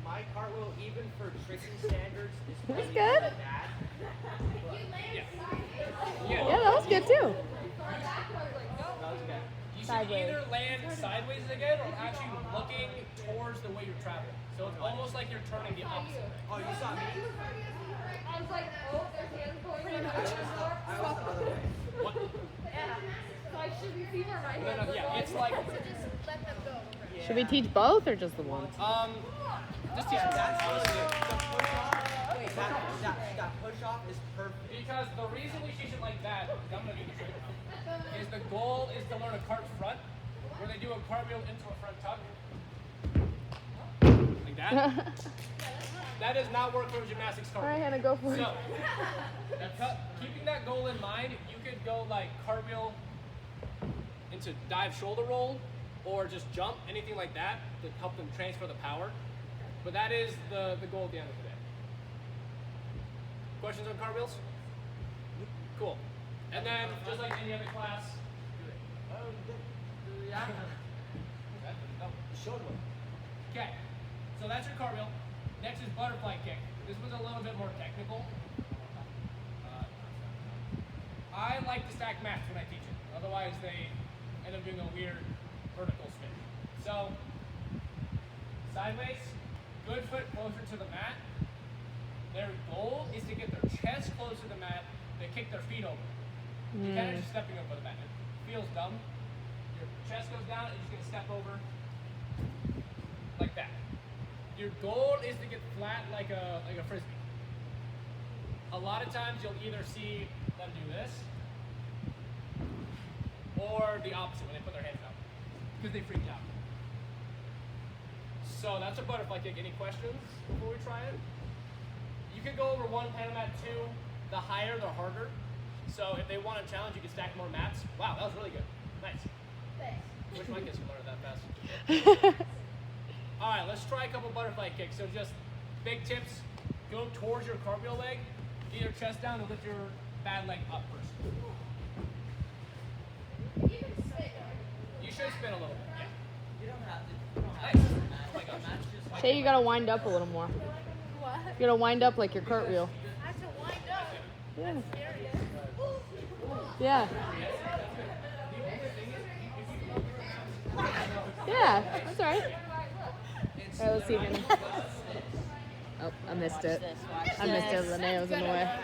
my cartwheel, even for tricking standards, is That's really good. really bad. Yeah. Yeah, that was good too. That was good. You should Sideways. either land sideways again or actually looking towards the way you're traveling. So it's almost like you're turning the opposite way. Oh, you saw me? I was like, oh, there's hands going I was the other way. What? Yeah. So I shouldn't see where my No, hands no, are yeah, going. it's like, So just let them go. Should we teach both or just the one? just teach them that. That push off is perfect. Because the reason we teach it like that, I'm going to do the trick, is the goal is to learn a cart front, where they do a cartwheel into a front tuck. Like that. That does not work for a gymnastics All right, cartwheel. Hannah, go for it. So, keeping that goal in mind, you could go like cartwheel into dive shoulder roll, or just jump, anything like that to help them transfer the power. But that is the goal at the end of the day. Questions on cartwheels? Cool. And then, just like any other class, Showed one. okay, so that's your cartwheel. Next is butterfly kick. This was a little bit more technical. I like to stack mats when I teach it. Otherwise, they end up doing a weird vertical spin. So, sideways, good foot closer to the mat. Their goal is to get their chest close to the mat. They kick their feet over. You kind of just stepping over the mat. It feels dumb. Your chest goes down and you're just gonna step over like that. Your goal is to get flat like a frisbee. A lot of times you'll either see them do this or the opposite when they put their hands out because they freaked out. So that's a butterfly kick. Any questions before we try it? You can go over one Panamat, two. The higher, the harder. So if they want a challenge, you can stack more mats. Wow, that was really good. Nice. Thanks. Wish my kids could learn that fast. All right, let's try a couple butterfly kicks. So just big tips. Go towards your cartwheel leg. Get your chest down and lift your bad leg up first. You should spin a little bit. Yeah. You don't have to. Nice. Like a match just Say you gotta wind up a little more. What? You gotta wind up like your cartwheel. I have to wind up. Yeah. Scary. Yeah. Yeah, that's all right. All right, let's see him. Oh, I missed it. I missed it. Linnea was in the way.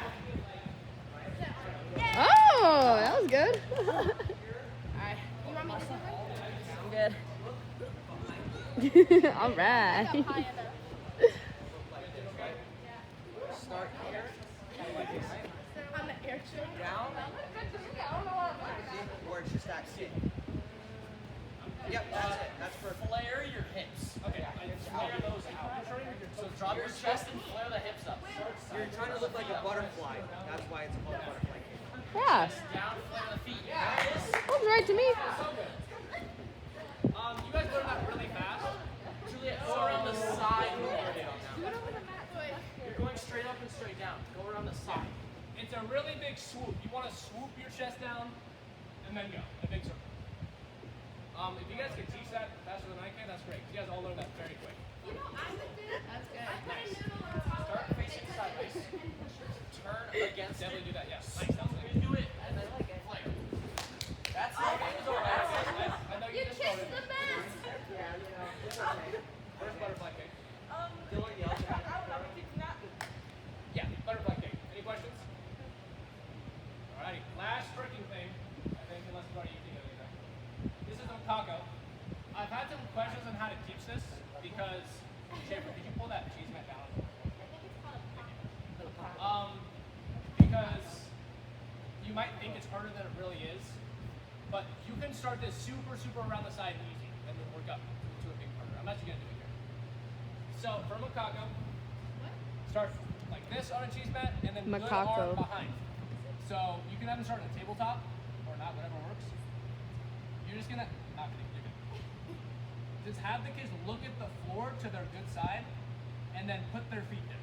Oh, that was good. Alright. You want me to sit I'm good. All right. high enough? start here. On the air show. Down. Or it's just that sit. Yep, that's it. That's perfect. Flare your hips. Okay, I flare those out. So drop your chest and flare the hips up. You're trying to look like a butterfly. That's why it's called butterfly kick. Yeah, Down, flare the feet. sounds right to me. You guys learned that really fast. Juliet, go around the side. Do it over the mat. Good. You're going straight up and straight down. Go around the side. It's a really big swoop. You want to swoop your chest down and then go. A big circle. If you guys can teach that faster than I can, that's great. You guys all learn that very quick. You know, I would do. That's good. I put a Nice. noodle on top. Start facing sideways. Turn against Definitely it. do that, yeah. Nice, that was You good. do it and then flare. That's it. I know You just kissed started. the mess. First butterfly kick. Dylan yells at me. Yeah, butterfly kick. Any questions? Alrighty, last tricking thing. I think unless you've already eaten anything. This is Okako. I've had some questions on how to teach this because Schaefer, could you pull that cheese mat down? Because you might think it's harder than it really is, but you can start this super around the side easy and then work up to a big I'm actually gonna do it here. So for macaco, start like this on a cheese mat, and then good Macaco. arm behind. So you can have them start on a tabletop, or not, whatever works. You're just gonna, not kidding, you're good. Just have the kids look at the floor to their good side, and then put their feet there.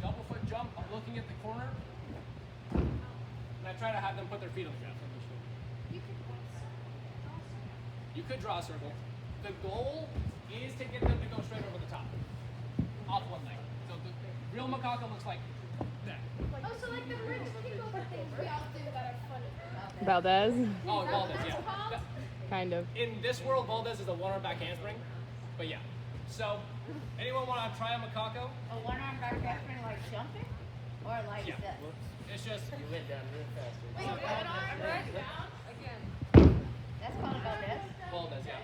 Double foot jump, I'm looking at the corner, and I try to have them put their feet on the ground. You could draw a circle. The goal is to get them to go straight over the top, off one leg. So the real macaco looks like that. Oh, so like the rich people things we all do that are funny. Valdez, Oh, Valdez, yeah. called? kind of. In this world, Valdez is a one-arm back handspring, but yeah. So, anyone want to try a macaco? A one-arm back handspring like jumping? Or like Yeah. this? It's just, You went down real fast. Wait, one arm right down. That's called a Valdez? Valdez, yeah.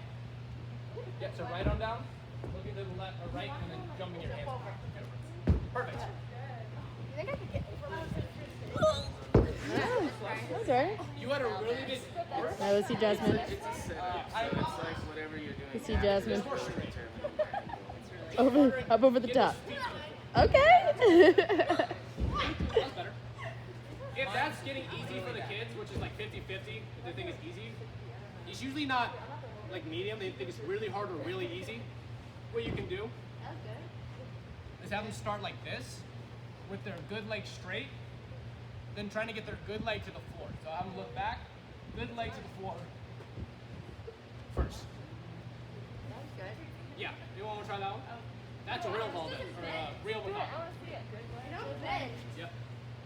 Yeah, so right arm down, looking to the left or right, and then jumping your hands. Perfect. You think I could get over that? That's right. You had a really good work. Now let's see Jasmine. It's a setup, so it's like whatever you're doing. Let's see Jasmine. More straight. Over, up over the Get top. those feet straight. Okay. That's better. If that's getting easy for the kids, which is like 50-50, if they think it's easy, it's usually not like medium. They think it's really hard or really easy. What you can do That's good. is have them start like this, with their good leg straight, then trying to get their good leg to the floor. So have them look back, good leg to the floor first. That's good. Yeah, you want to try that one? That's a real Valdez, or a real macaco. No, Ben. Yep.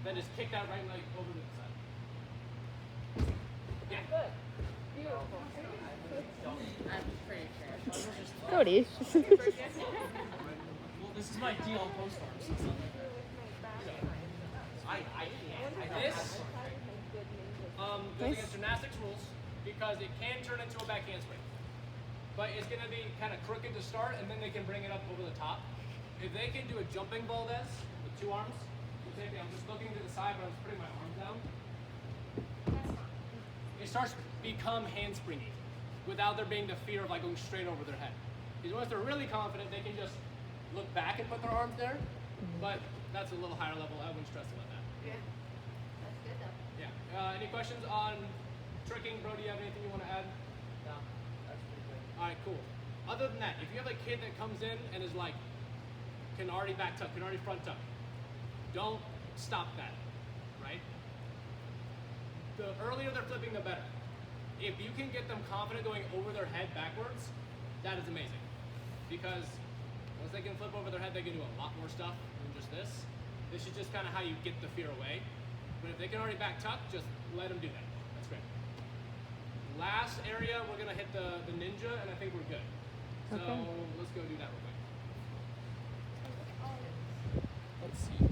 Then just kick that right leg over to the side. Yeah. I'm pretty sure. Cody. Well, this is my deal on post arms. So it's not like that. This goes against gymnastics rules because it can turn into a back handspring. But it's going to be kind of crooked to start, and then they can bring it up over the top. If they can do a jumping Valdez with two arms, I'm just looking to the side, but I'm just putting my arms down. It starts to become handspringy without there being the fear of like going straight over their head. Because once they're really confident, they can just look back and put their arms there. But that's a little higher level. I wouldn't stress about that. Yeah. That's good though. Yeah. Any questions on tricking? Bro, do you have anything you want to add? No, that's pretty good. All right, cool. Other than that, if you have a kid that comes in and is like, can already back tuck, can already front tuck, don't stop that, right? The earlier they're flipping, the better. If you can get them confident going over their head backwards, that is amazing. Because once they can flip over their head, they can do a lot more stuff than just this. This is just kind of how you get the fear away. But if they can already back tuck, just let them do that. That's great. Last area, we're gonna hit the ninja, and I think we're good. So Okay. let's go do that real quick. Let's see.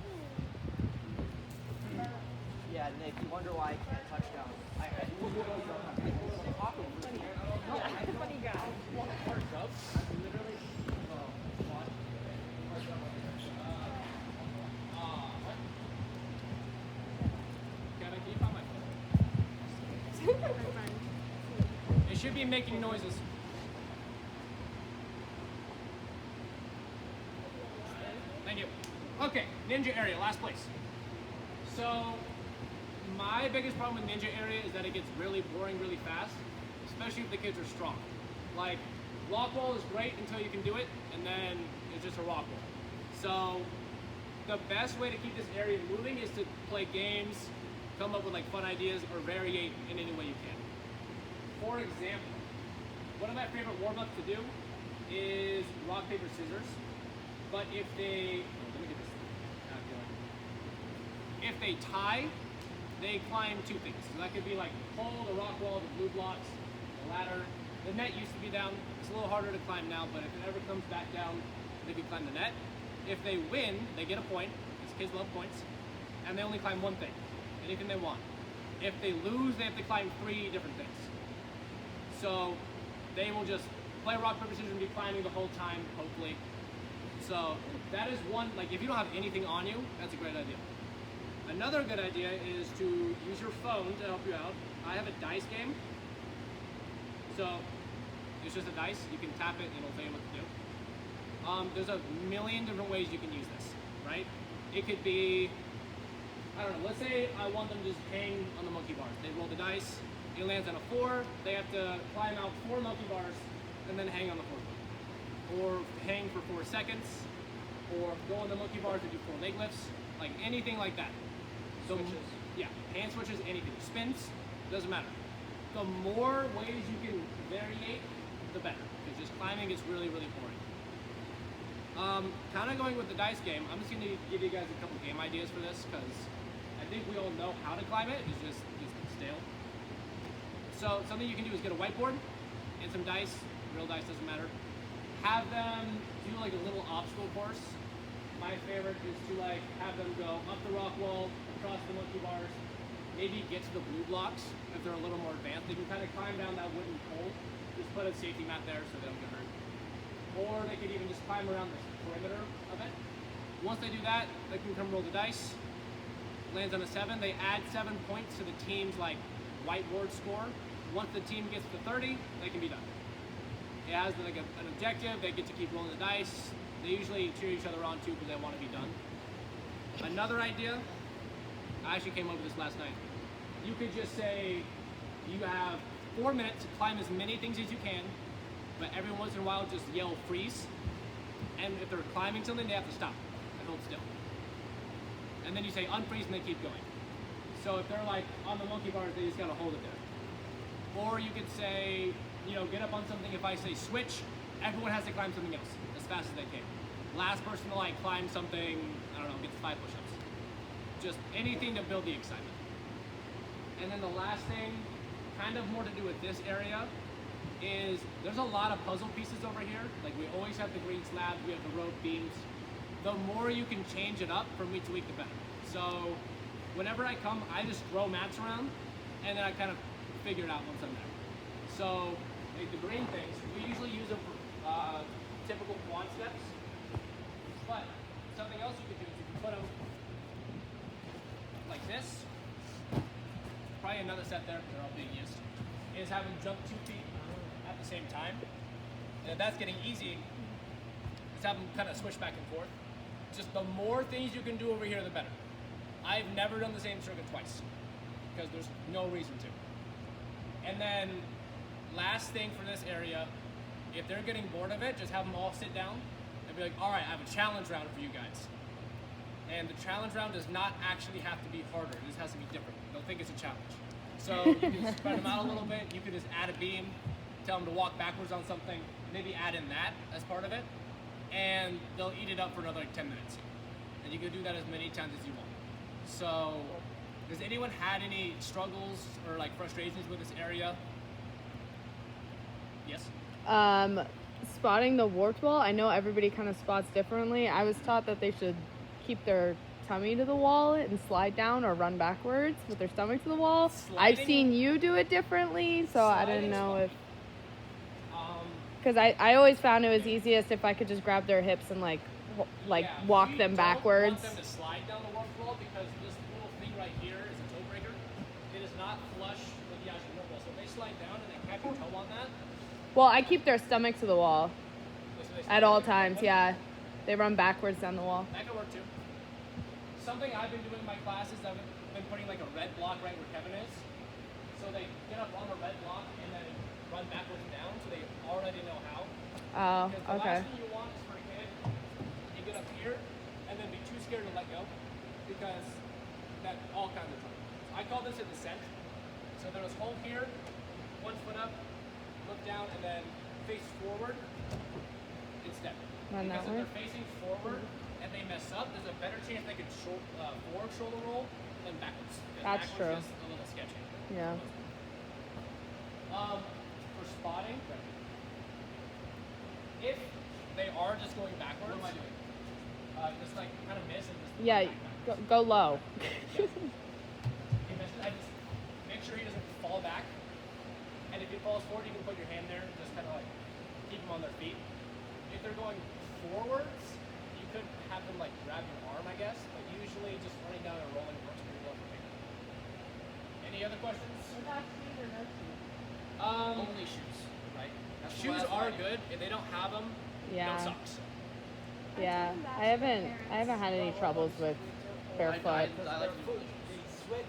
Yeah, Nick, you wonder why I can't touch down. I literally don't have funny guy. Kevin, can you find my phone? It should be making noises. Thank you. Okay, ninja area, last place. So, my biggest problem with ninja area is that it gets really boring really fast, especially if the kids are strong. Like, rock wall is great until you can do it, and then it's just a rock wall. So, the best way to keep this area moving is to play games, come up with like fun ideas, or variate in any way you can. For example, one of my favorite warm-ups to do is rock, paper, scissors. But if they, let me get this calculator. If they tie, they climb two things. So that could be like pole, the rock wall, the blue blocks, the ladder. The net used to be down. It's a little harder to climb now, but if it ever comes back down, they can climb the net. If they win, they get a point, because kids love points, and they only climb one thing, anything they want. If they lose, they have to climb 3 different things. So they will just play rock, paper, scissors and be climbing the whole time, hopefully. So that is one, like if you don't have anything on you, that's a great idea. Another good idea is to use your phone to help you out. I have a dice game. So it's just a dice, you can tap it and it'll tell you what to do. There's a million different ways you can use this, right? It could be, I don't know, let's say I want them to just hang on the monkey bars. They roll the dice, it lands on a 4, they have to climb out 4 monkey bars and then hang on the 4th one. Or hang for 4 seconds, or go on the monkey bars and do 4 leg lifts, like anything like that. So, Switches. Yeah, hand switches, anything. Spins, doesn't matter. The more ways you can variate, the better. Because just climbing is really, really boring. Kind of going with the dice game, I'm just going to give you guys a couple game ideas for this because I think we all know how to climb it. It's just stale. So something you can do is get a whiteboard and some dice. Real dice, doesn't matter. Have them do like a little obstacle course. My favorite is to like have them go up the rock wall, across the monkey bars, maybe get to the blue blocks if they're a little more advanced. They can kind of climb down that wooden pole. Just put a safety mat there so they don't get hurt. Or they could even just climb around the perimeter of it. Once they do that, they can come roll the dice. Lands on a 7. They add 7 points to the team's like whiteboard score. Once the team gets to 30, they can be done. It has like an objective. They get to keep rolling the dice. They usually cheer each other on too because they want to be done. Another idea, I actually came up with this last night. You could just say you have 4 minutes to climb as many things as you can, but every once in a while just yell freeze. And if they're climbing something, they have to stop and hold still. And then you say unfreeze and they keep going. So if they're like on the monkey bars, they just gotta hold it there. Or you could say, you know, get up on something. If I say switch, everyone has to climb something else as fast as they can. Last person to like climb something, I don't know, gets 5 push-ups. Just anything to build the excitement. And then the last thing, kind of more to do with this area, is there's a lot of puzzle pieces over here. Like we always have the green slabs, we have the rope beams. The more you can change it up from week to week, the better. So whenever I come, I just throw mats around, and then I kind of figure it out once I'm there. So like the green things, we usually use them for typical quad steps. But something else you could do is you can put them like this. Probably another set there, they're all being used. Is have them jump 2 feet at the same time. And if that's getting easy, just have them kind of switch back and forth. Just the more things you can do over here, the better. I've never done the same circuit twice because there's no reason to. And then last thing for this area, if they're getting bored of it, just have them all sit down and be like, all right, I have a challenge round for you guys. And the challenge round does not actually have to be harder. It just has to be different. Don't think it's a challenge. So you can spread them out a little bit. You can just add a beam, tell them to walk backwards on something, maybe add in that as part of it, and they'll eat it up for another like 10 minutes. And you can do that as many times as you want. So, has anyone had any struggles or like frustrations with this area? Yes? Spotting the warped wall, I know everybody kind of spots differently. I was taught that they should keep their tummy to the wall and slide down or run backwards with their stomach to the wall. I've seen you do it differently, so I didn't know if... Because I always found it was easiest if I could just grab their hips and like walk them backwards. We don't want them to slide down the warped wall because this little thing right here is a toe breaker. It is not flush with the actual warped wall. So if they slide down and they catch your toe on that... Well, I keep their stomach to the wall So they at all times, yeah. They run backwards down the wall. That could work too. Something I've been doing in my classes, I've been putting like a red block right where Kevin is. So they get up on the red block and then run backwards and down, so they already know how. Oh, Because the okay. last thing you want is for a kid, you get up here and then be too scared to let go, because that all kinds of trouble. I call this a descent. So there's a hole here, 1 foot up, look down, and then face forward instead. Run that Because if way? they're facing forward and they mess up, there's a better chance they could forward shoulder roll than backwards. Because That's true. backwards is a little sketchy. Yeah. For spotting, if they are just going backwards, what am I doing? Just like kind of miss and just Yeah, go low. He misses. I just make sure he doesn't fall back. And if he falls forward, you can put your hand there, just kind of like keep them on their feet. If they're going forwards, you could have them like grab your arm, I guess. But usually, just running down and rolling works pretty well for me. Any other questions? Only shoes, right? That's the Shoes last are line. good. If they don't have them, Yeah. no socks. Yeah, I haven't had any troubles with barefoot. I like to do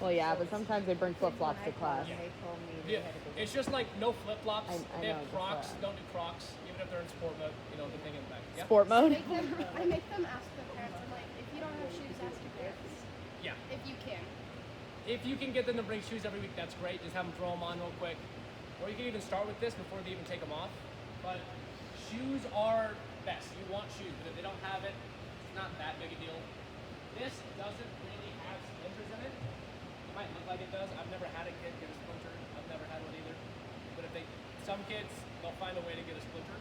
Well, yeah, but sometimes they bring flip flops to class. Yeah, it's just like no flip flops. I They have know, just Crocs. that. Don't do Crocs, even if they're in sport mode. You know, the thing in the back. Yeah. Sport mode. I make them ask their parents. I'm like, if you don't have shoes, ask your parents. Yeah. If you can. If you can get them to bring shoes every week, that's great. Just have them throw them on real quick. Or you can even start with this before they even take them off. But shoes are best. You want shoes, but if they don't have it, it's not that big a deal. This doesn't really have splinters in it. It might look like it does. I've never had a kid get a splinter. I've never had one either. But if some kids, they'll find a way to get a splinter.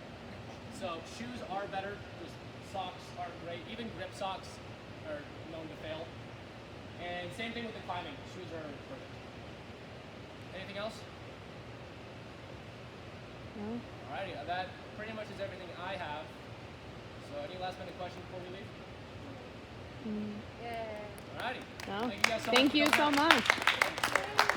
So shoes are better. Just socks are great. Even grip socks are known to fail. And same thing with the climbing. Shoes are perfect. Anything else? No. Alrighty, that pretty much is everything I have. So any last minute questions before we leave? Yeah. Alrighty. No. Thank you guys so Thank much for you so coming out. much.